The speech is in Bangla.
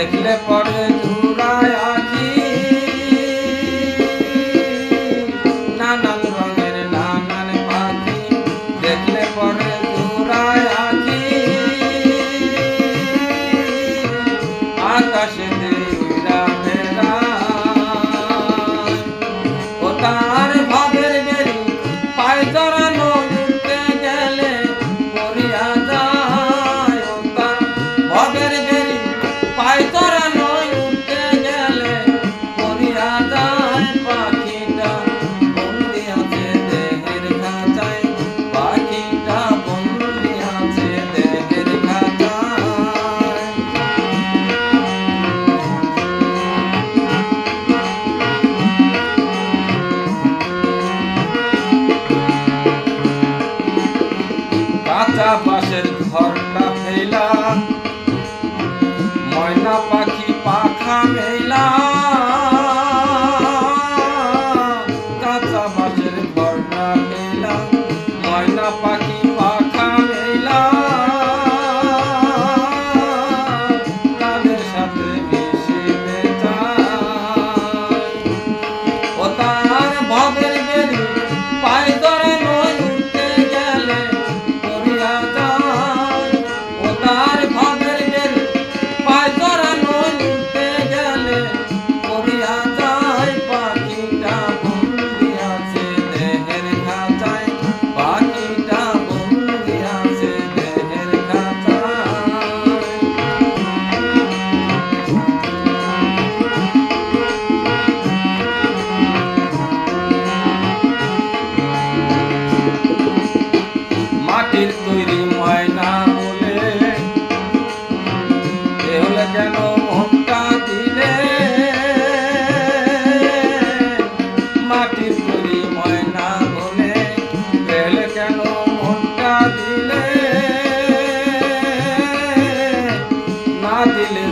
দেখলে পরে জুড়ায় আছি নানান রঙের নানান পাখি দেখলে পরে জুড়ায় আছি আকাশে উড়া বেড়ায় ও তার ভাবের বেরি পায় জড়ানো উঠতে গেলে পড়িয়া যায় ও তার ভাবের বেরি পায় জড়ানো উঠতে গেলে পড়িয়া যায় পাখিটা বন্দি আছে দেহের খাঁচায় পাখিটা বন্দি আছে দেহের খাঁচায় কাঁচা বাঁশের ঘরটা ফেলা ময়না পাখি পাখা মেলা কাঁচা বাঁশের ঘরটা ফেলা ময়না পাখি পাখা মেলা তাদের সাথে মিশিতে চায় ও তার ভাবের বেরি পায় ধরানো উঠতে গেলে পড়িয়া যায় ও তার ভাবের বেরি পায় ধরানো উঠতে গেলে পড়িয়া যায় পাখিটা বন্দি আছে দেহের খাঁচায় পাখিটা বন্দি আছে দেহের খাঁচায় মাটির তৈরি ময়না বলে এ হলে কেন মনটা দিলে মাটির তৈরি ময়না বলে এ হলে কেন মনটা দিলে না দিলে